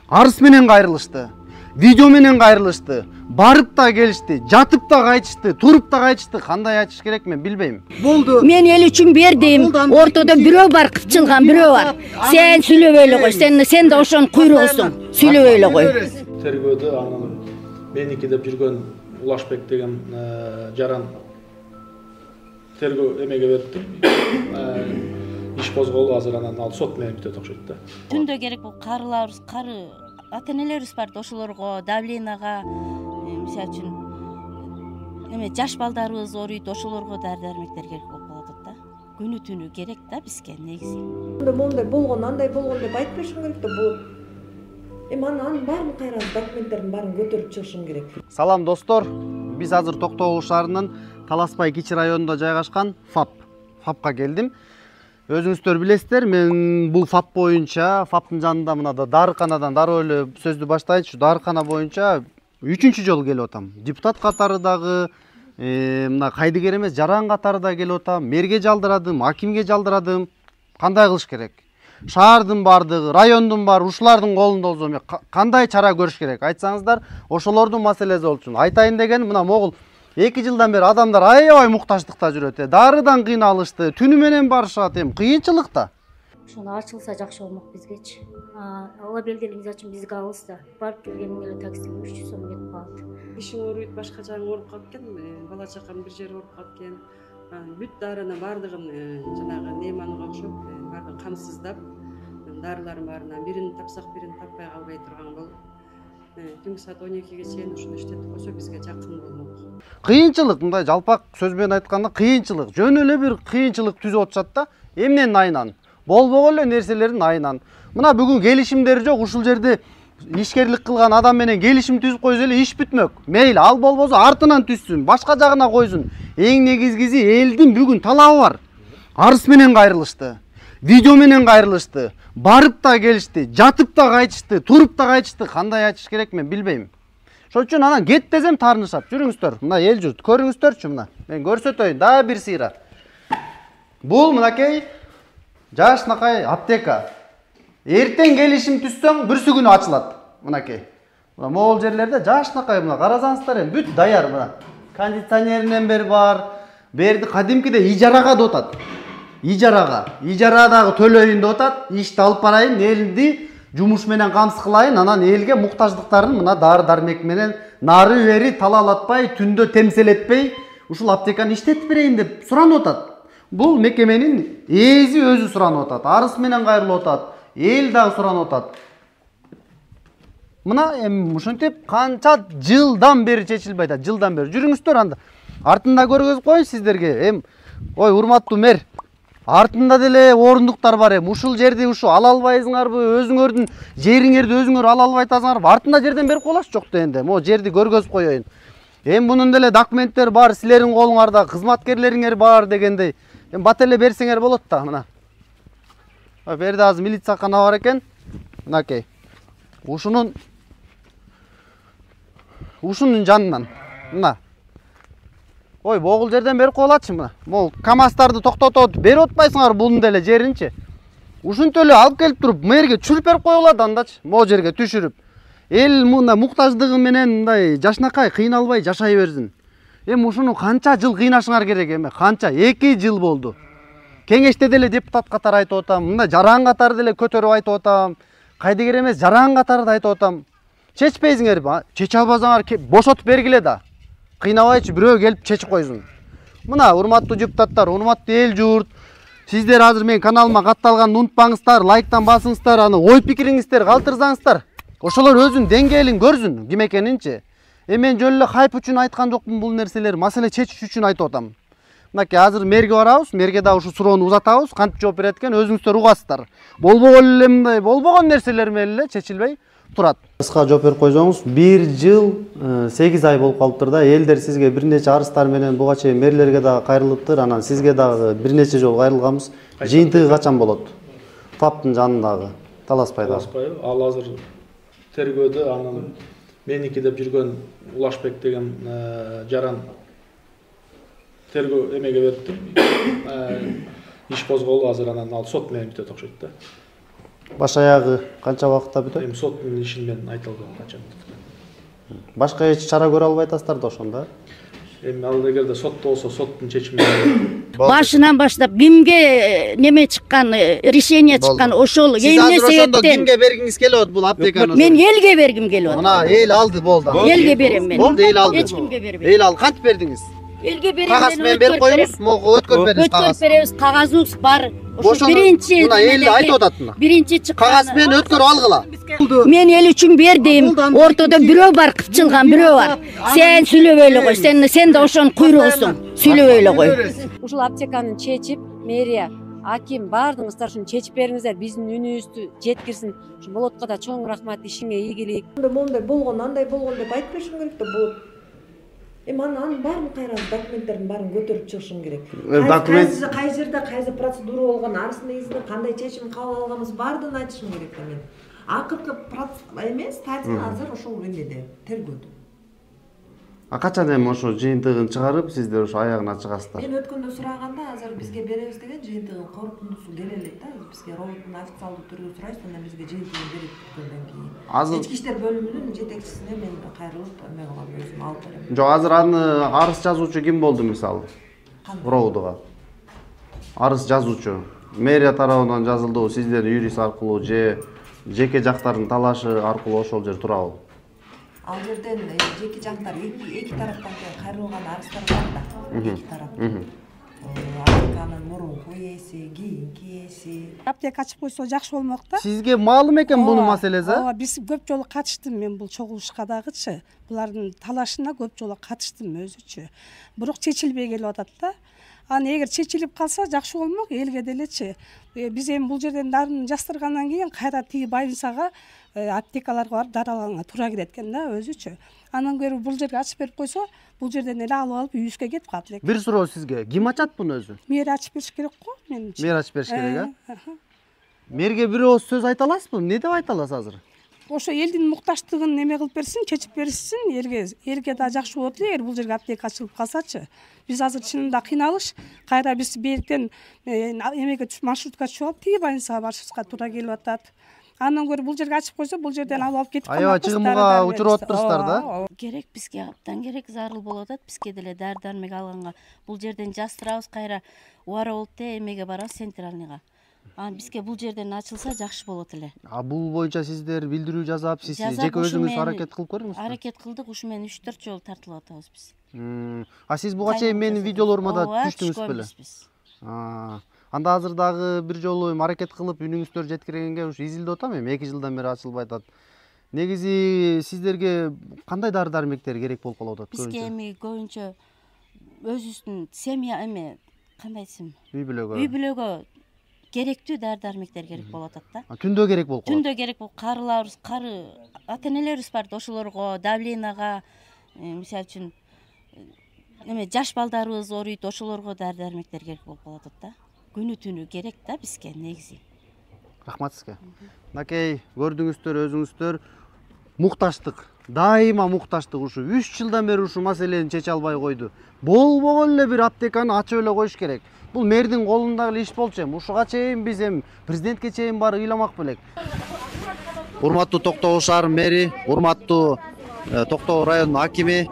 Арыз менен кайрылышты. Видео менен кайрылышты. Барып да келишти, жатып да кайтышты, туруп да кайтышты. Кандай айтыш керек мен билбейм. Болду. Мен эл үчүн бердим. Ортодо бирөө бар, кычылган бирөө бар. Сен сүйлөбөй эле кой. Сен да ошонун куйругусуң. Сүйлөбөй эле кой. Тергөөдө анын меники деп жүргөн Улашбек деген жаран тергөө эмеге бериптир. Иш козголду, азыр анан ал сот менен бүтөт окшойт да. Түндө керек бул карыларыбыз, кары ата-энелерибиз бар, ошолорго давленияга, мисалы үчүн эме жаш балдарыбыз ооруйт, ошолорго дары-дармектер керек болуп калат да. Күнү түнү керек да бизге негизи. Мондай болгон, андай болгон деп айтып беришим керек да бул. Эми анын баарын кайра документтердин баарын көтөрүп чыгышым керек. Салам достор. Биз азыр Токтогул шаарынын Таласпай кичи районунда жайгашкан ФАПка келдим. Өзүңүздөр билесиздер, мен бул ФАП боюнча, ФАПтын жанында мына дарыканадан дароо эле сөздү баштайынчы. Дарыкана боюнча 3-чү жолу келип атам. Депутат катары дагы, мына кайдыгер эмес, жаран катары да келип атам. Мэрге жалдырадым, акимге жалдырадым. Кандай кылыш керек? Шаардын бардыгы, райондун баары ушулардын колунда болсо кандай чара көрүш керек? Айтсаңыздар, ошолордун маселеси болчу. Айтайын деген мына могул 2 жылдан бери адамдар аябай муктаждыкта жүрөт. Дарыдан кыйналышты, түнү менен барышат, кыйынчылыкта. Ошону ачылса жакшы болмок бизгечи. Ала белденим үчүн бизге алыста. Барып келгениң эле таксиге 300 сом кетип калат. Ишиң ооруйт, башка жагың ооруп калат экен, бала чакам бир жери ооруп калат экен. Бүт дарыны бардыгын жанагы Нейманга окшоп, бардыгын камсыздап, дарылардын баарынан бирин тапсак, бирин таппай калбай турган болуп, түнкү саат 12ге чейин ушуну иштетип койсо бизге жакын болмок. Кыйынчылык, мындай жалпак сөз менен айтканда кыйынчылык, жөн эле бир кыйынчылык түзүп атышат да. Эмненин айынан? Болбогон эле нерселердин айынан. Мына бүгүн келишимдер жок, ушул жерде ишкерлик кылган адам менен келишим түзүп койсо эле иш бүтмөк. Мейли, ал болбосо артынан түзсүн, башка жагына койсун. Эң негизгиси элдин бүгүн талабы бар. Арыз менен кайрылышты. Видео менен кайрылышты. Барып да келишти, жатып да кайтышты, туруп да кайтышты. Кандай айтыш керек мен билбейм. Ошон үчүн анан кет десем таарынышат. Жүрүңүздөр, мына эл журт, көрүңүздөрчү мына. Мен көрсөтөйүн, дагы бир сыйра. Бул мынакей жашнакай аптека. Эртең келишим түзсөң, бүрсү күнү ачылат. Мынакей. Мына могул жерлерде жашнакай мына карасаңыздар бүт даяр мына. Кондиционеринен бери бар. Берди кадимкиде ижарага да отат. Ижарадагы төлөйүн деп атат. Ишти алып барайын, элди жумуш менен камсыз кылайын, анан элге муктаждыктарын мына дары-дармек менен нары бери талаалатпай, түндө темселетпей, ушул аптеканы иштетип берейин деп суранып атат. Бул мекеменин ээзи өзү суранып атат. Арыз менен кайрылып атат. Эл дагы суранып атат. Мына ушинтип канча жылдан бери чечилбей атат, жылдан бери. Жүрүңүздөр анда. Артында көргөзүп коеюн сиздерге. Ой, урматтуу мэр. Артында деле орундуктар бар. Ушул жерди ала албайсыңарбы? Өзүңөрдүн жериңерди өзүңөр ала албай атасыңарбы? Артында жерден берип коелачы жокто энди. Могу жерди көргөзүп коеюн. Мунун деле документтер бар, силердин колуңарда кызматкерлериңер бар дегендей. Бат эле берсеңер болот да, мына. Берде азыр милициякана бар экен. Мынакей. Ушунун жанынан. Мына. Ой, могул жерден берип коелачы мына. Могул КамАЗдарды токтотот, берип атпайсыңар бунун деле жеринчи. Ушинтип эле алып келип туруп, мэрге түшүрүп берип коелат андачы. Могул жерге түшүрүп. Эл мына муктаждыгы менен мындай жашнакай кыйналбай жашай берсин. Ушуну канча жыл кыйнашыңар керек Канча? 2 жыл болду. Кеңеште деле депутат катары айтып атам, мында жаран катары деле көтөрүп айтып атам. Кайдыгер эмес, жаран катары да айтып атам. Чечпейсиңерби? Чече албасаңар бошотуп бергиле да. Кыйнабайчы бирөө келип чечип койсун. Мына урматтуу депутаттар, урматтуу эл журт, сиздер азыр менин каналыма катталганды унутпаңыздар, лайктан басыңыздар, аны ой пикириңиздерди калтырсаңыздар. Ошолор өзүнүн деңгээлин көрсүн, ким экенинчи. Мен жөн эле хайп үчүн айткан жокмун бул нерселер, маселе чечиш үчүн айтып атам. Мынакей азыр мэрге барабыз, мэрге дагы ушу суроону узатабыз, кантип жооп берет экен өзүңүздөр угасыздар. Болбогон эле мындай, болбогон нерселер менен эле чечилбей турат. Кыска жооп берип койсоңуз, 1 жыл 8 ай болуп калыптыр да. Элдер сизге бир нече арыздар менен буга чейин мэрлерге дагы кайрылыптыр, анан сизге дагы бир нече жолу кайрылганбыз. Жыйынтыгы качан болот? ФАПтын жанындагы Таласпайда. Ал азыр тергөөдө анын меники деп жүргөн Улашбек деген жаран тергөө эмеге бериптир. Иш козголду, азыр анан ал сот менен бүтөт окшойт да. Баш аягы канча убакытта бүтөт? Эми соттун ишин мен айта албайм канча. Башка эч чара көрө албай атасыздар да ошондо? Эми ал эгерде сотто болсо соттун чечими менен Башынан баштап кимге неме чыккан, решение чыккан ошол эмне себептен кимге бергиңиз келип атат бул аптеканы? мен элге бергим келип атат. Мына эл алды болду. Элге берем мен. Болду, эл алды. Эч кимге бербейм. Эл алды, кантип бердиңиз? Элге берем. Кагаз менен берип коюңуз, могу өткөрүп бериңиз Өткөрүп кагаз. беребиз, кагазыбыз бар. Ошо Ошону биринчи мына эл айтып атат мына. Биринчи чыккан. Кагаз менен өткөрүп алгыла. Мен эл үчүн бердим. Ортодо бирөө бар, кычылган бирөө бар. Сен сүйлөбөй эле кой. Сен да ошонун куйругусуң. Сүйлөбөй эле кой. Ушул аптеканы чечип, мэрия, аким баардыгыңыздар ушуну чечип бериңиздер, биздин үнүбүздү жеткирсин. Ушу Болотко да чоң рахмат, ишиңе ийгилик. Мондай болгон, андай болгон деп айтып беришиң керек да болот. Эми анын баарын кайра документтердин баарын көтөрүп чыгышың керек. Кай жерде кайсы процедура болгон, арыз негизинде кандай чечим кабыл алганыбыз баардыгын айтышым керек да мен. Акыркы эмес, статья азыр ошол эмеде, тергөөдө. Качан эми ошо жыйынтыгын чыгарып, сиздер ошо аягына чыгасыздар? Мен өткөндө сураганда азыр бизге беребиз деген жыйынтыгын корутундусу келе элек да. Бизге роботун официалдуу түрдө сурайбыз, андан бизге жыйынтыгын берип бүткөндөн кийин. Азыр Ички иштер бөлүмүнүн жетекчисине мен кайрылып эме кылам, өзүм алып берем. жок, азыр аны арыз жазуучу ким болду мисалы? Роудуга. Арыз жазуучу мэрия тарабынан жазылдыбы, сиздер юрист аркылуу же жеке жактардын талашы аркылуу ошол жер турабы? Ал жерден жеке жактар эки тараптан кайрылган арыздар бар да. Эки тарап. Аптеканын мурунку ээси, кийинки ээси. Аптека ачып койсо жакшы болмок да. Сизге маалым экен бунун маселеси? Ооба, биз көп жолу катыштым мен бул чогулушка дагычы. Булардын талашына көп жолу катыштым өзүчү. Бирок чечилбей келип атат да. Аны эгер чечилип калса жакшы болмок, элге делечи. Биз эми бул жерден дарын жастыргандан кийин кайра тиги больницага, аптекаларга барып дары алганга туура келет экен да өзүчү. Андан көрө бул жерге ачып берип койсо, бул жерден эле алып үйүбүзгө кетип калат элек. Бир суроо сизге. Ким ачат буну өзү? Мэр ачып бериш керек го менимче. Мэр ачып бериш керек, Мэрге бир ооз сөз айта аласызбы? Эмне деп айта аласыз азыр? Ошо элдин муктачтыгын неме кылып берсин, чечип беришсин элге да жакшы болот эле эгер бул жерге аптека ачылып калсачы. Биз азыр чынында кыйналыш, кайра биз бейиктен эмеге маршрутка түшүп алып тиги больницага барышыбызга туура келип атат. Андан көрө бул жерге ачып койсо, бул жерден алып кетип калмак. Аябай чыгымга учуруп атыптырсыздар да. Керек, бизге абдан керек, зарыл болуп атат. Бизге деле дары-дармек алганга бул жерден жастырабыз, кайра убара болуп эмеге барабыз, центральныйга. Бизге бул жерден ачылса жакшы болот эле. Бул боюнча сиздер билдирүү жазап, сиз жеке өзүңүз аракет кылып көрдүңүзбү? Аракет кылдык, ушу менен 3-4 жолу тартылып атабыз биз. Сиз буга чейин менин видеолорума да түштүңүз беле? Анда азыр дагы бир жолу аракет кылып үнүңүздөрдү жеткиргенге ушу изилдеп атам, эми 2 жылдан бери ачылбай атат. Негизи сиздерге кандай дары-дармектер керек болуп калып атат? Бизге эми көбүнчө өзүбүздүн семья кандай десем, үй бүлөгө керектүү дары-дармектер керек болуп атат да. Түндө керек болуп калат. Түндө керек болуп, карыларыбыз, ата-энелерибиз бар да, ошолорго давленияга, мисалы үчүн жаш балдарыбыз ооруйт, ошолорго дары-дармектер керек болуп калып атат да. Күнү түнү керек да бизге негизи. Рахмат сизге. Накей, көрдүңүздөр өзүңүздөр, мукташтык, дайыма мукташтык ушу 3 жылдан бери ушу маселени чече албай койду. Болбогон эле бир аптеканы ачып эле коюш керек. Бул мэрдин колундагы эле иш болчу эми. Ушуга чейин биз президентке чейин баары ыйламак белек. Урматтуу Токтогул шаар мэри, урматтуу Токтогул районунун акими,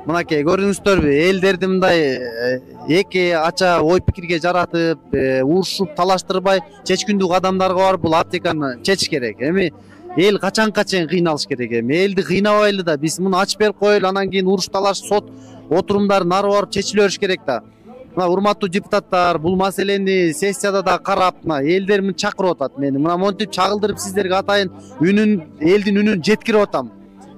мынакей көрдүңүздөрбү, элдерди мындай эки ача ой пикирге жаратып, урушуп, талаштырбай чечкүндүк адамдарга барып бул аптеканы чечиш керек. Эми эл качанга чейин кыйналыш керек эми. Элди кыйнабайлы да, биз муну ачып берип коелу, анан кийин уруш талаш, сот отурумдары нары барып чечиле бериш керек да. Мына урматтуу депутаттар, бул маселени сессияда да карап, мына элдер мын чакырып атат мени. Мына монтип чагылдырып сиздерге атайын элдин үнүн жеткирип атам.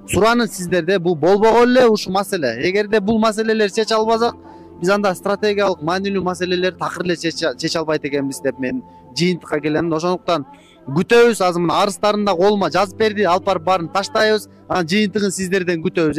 Суранын сиздерде, бул болбогон эле ушу маселе. Эгерде бул маселелерди чече албасак, биз анда стратегиялык маанилүү маселелерди такыр эле чече албайт экенбиз деп мен жыйынтыкка келем. Ошондуктан күтөбүз. Азыр мына арыздарын да колума жазып берди, алып барып баарын таштайбыз. Анан жыйынтыгын сиздерден күтөбүз.